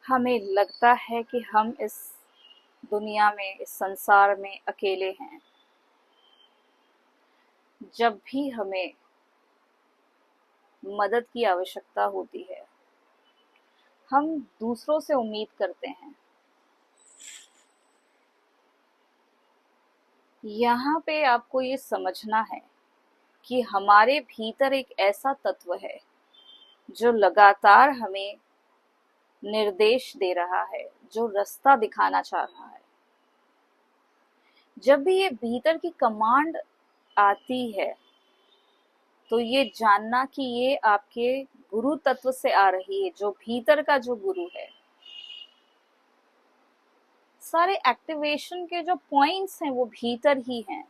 हमें लगता है कि हम इस दुनिया में, इस संसार में अकेले हैं। जब भी हमें मदद की आवश्यकता होती है, हम दूसरों से उम्मीद करते हैं। यहाँ पे आपको ये समझना है कि हमारे भीतर एक ऐसा तत्व है जो लगातार हमें निर्देश दे रहा है, जो रास्ता दिखाना चाह रहा है। जब भी ये भीतर की कमांड आती है, तो ये जानना कि ये आपके गुरु तत्व से आ रही है, जो भीतर का जो गुरु है। सारे एक्टिवेशन के जो पॉइंट्स हैं वो भीतर ही हैं।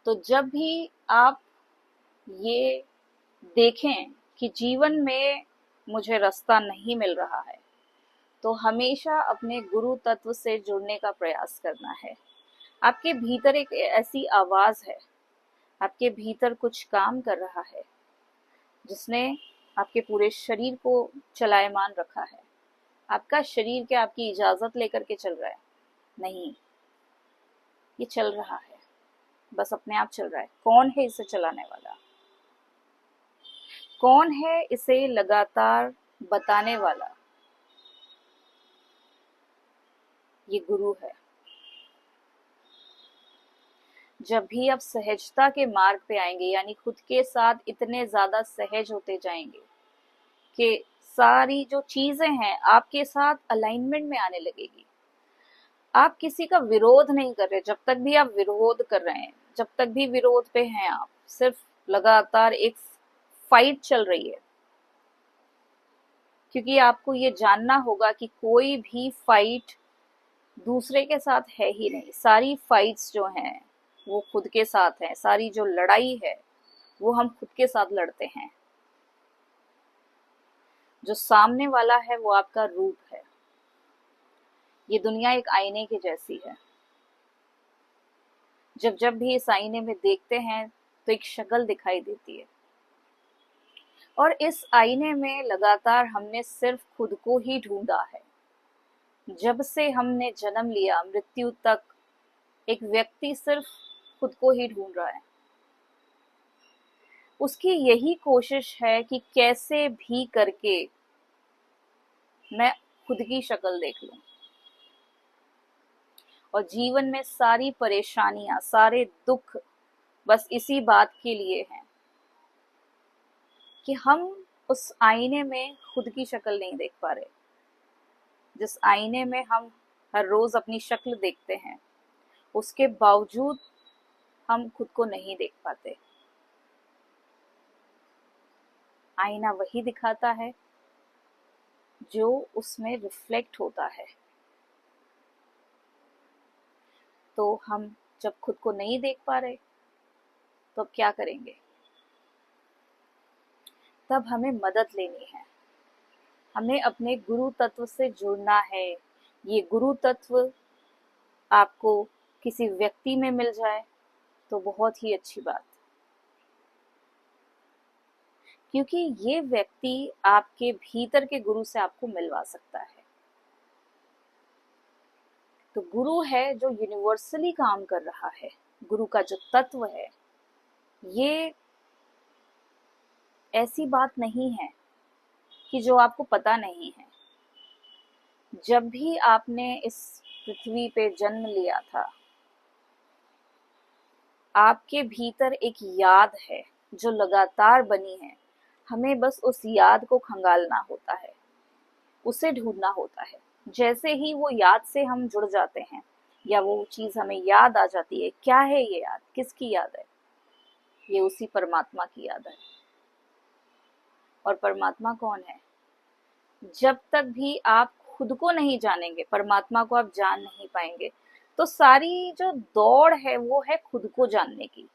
तो जब भी आप ये देखें कि जीवन में मुझे रास्ता नहीं मिल रहा है, तो हमेशा अपने गुरु तत्व से जुड़ने का प्रयास करना है। आपके भीतर एक ऐसी आवाज है, आपके भीतर कुछ काम कर रहा है, जिसने आपके पूरे शरीर को चलायमान रखा है। आपका शरीर क्या आपकी इजाजत लेकर के चल रहा है? नहीं, ये चल रहा है, बस अपने आप चल रहा है। कौन है इसे चलाने वाला? कौन है इसे लगातार बताने वाला? ये गुरु है। जब भी आप सहजता के मार्ग पे आएंगे, यानी खुद के साथ इतने ज्यादा सहज होते जाएंगे कि सारी जो चीजें हैं आपके साथ अलाइनमेंट में आने लगेगी। आप किसी का विरोध नहीं कर रहे। जब तक भी आप विरोध कर रहे हैं, जब तक भी विरोध पे हैं आप, सिर्फ लगातार एक फाइट चल रही है। क्योंकि आपको ये जानना होगा कि कोई भी फाइट दूसरे के साथ है ही नहीं। सारी फाइट्स जो हैं वो खुद के साथ है। सारी जो लड़ाई है वो हम खुद के साथ लड़ते हैं। जो सामने वाला है वो आपका रूप है। ये दुनिया एक आईने के जैसी है। जब जब भी इस आईने में देखते हैं तो एक शक्ल दिखाई देती है, और इस आईने में लगातार हमने सिर्फ खुद को ही ढूंढा है। जब से हमने जन्म लिया मृत्यु तक एक व्यक्ति सिर्फ खुद को ही ढूंढ रहा है। उसकी यही कोशिश है कि कैसे भी करके मैं खुद की शक्ल देख लूं। और जीवन में सारी परेशानियां, सारे दुख बस इसी बात के लिए हैं कि हम उस आईने में खुद की शक्ल नहीं देख पा रहे। जिस आईने में हम हर रोज अपनी शक्ल देखते हैं, उसके बावजूद हम खुद को नहीं देख पाते। आईना वही दिखाता है जो उसमें रिफ्लेक्ट होता है। तो हम जब खुद को नहीं देख पा रहे तो अब क्या करेंगे? तब हमें मदद लेनी है। हमें अपने गुरु तत्व से जुड़ना है। ये गुरु तत्व आपको किसी व्यक्ति में मिल जाए तो बहुत ही अच्छी बात, क्योंकि ये व्यक्ति आपके भीतर के गुरु से आपको मिलवा सकता है। तो गुरु है जो यूनिवर्सली काम कर रहा है। गुरु का जो तत्व है, ये ऐसी बात नहीं है कि जो आपको पता नहीं है। जब भी आपने इस पृथ्वी पे जन्म लिया था, आपके भीतर एक याद है जो लगातार बनी है। हमें बस उस याद को खंगालना होता है, उसे ढूंढना होता है। जैसे ही वो याद से हम जुड़ जाते हैं, या वो चीज हमें याद आ जाती है, क्या है ये याद? किसकी याद है? ये उसी परमात्मा की याद है। और परमात्मा कौन है? जब तक भी आप खुद को नहीं जानेंगे, परमात्मा को आप जान नहीं पाएंगे। तो सारी जो दौड़ है वो है खुद को जानने की।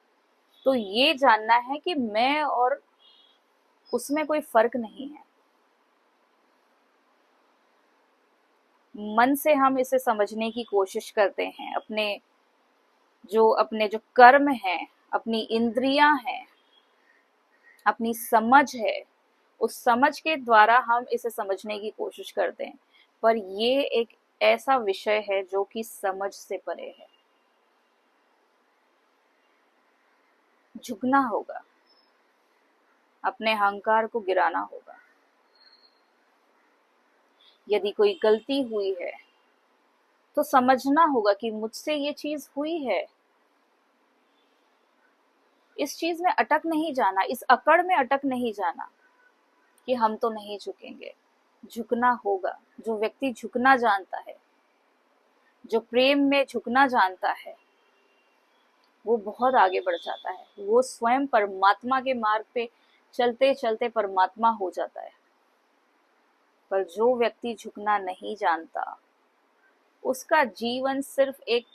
तो ये जानना है कि मैं और उसमें कोई फर्क नहीं है। मन से हम इसे समझने की कोशिश करते हैं। अपने जो कर्म हैं, अपनी इंद्रियां हैं, अपनी समझ है, उस समझ के द्वारा हम इसे समझने की कोशिश करते हैं, पर ये एक ऐसा विषय है जो कि समझ से परे है। झुकना होगा, अपने अहंकार को गिराना होगा। यदि कोई गलती हुई है तो समझना होगा कि मुझसे ये चीज हुई है। इस चीज में अटक नहीं जाना, इस अकड़ में अटक नहीं जाना कि हम तो नहीं झुकेंगे। झुकना होगा। जो व्यक्ति झुकना जानता है, जो प्रेम में झुकना जानता है, वो बहुत आगे बढ़ जाता है। वो स्वयं परमात्मा के मार्ग पे चलते चलते परमात्मा हो जाता है। पर जो व्यक्ति झुकना नहीं जानता, उसका जीवन सिर्फ एक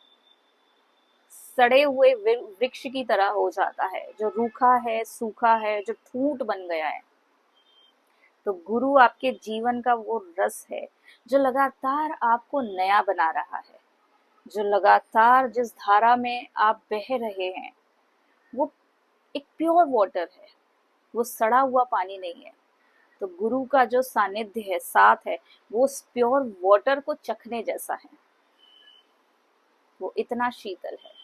सड़े हुए वृक्ष की तरह हो जाता है, जो रूखा है, सूखा है, जो ठूंठ बन गया है। तो गुरु आपके जीवन का वो रस है जो लगातार आपको नया बना रहा है, जो लगातार जिस धारा में आप बह रहे हैं वो एक प्योर वाटर है, वो सड़ा हुआ पानी नहीं है। तो गुरु का जो सानिध्य है, साथ है, वो उस प्योर वाटर को चखने जैसा है। वो इतना शीतल है।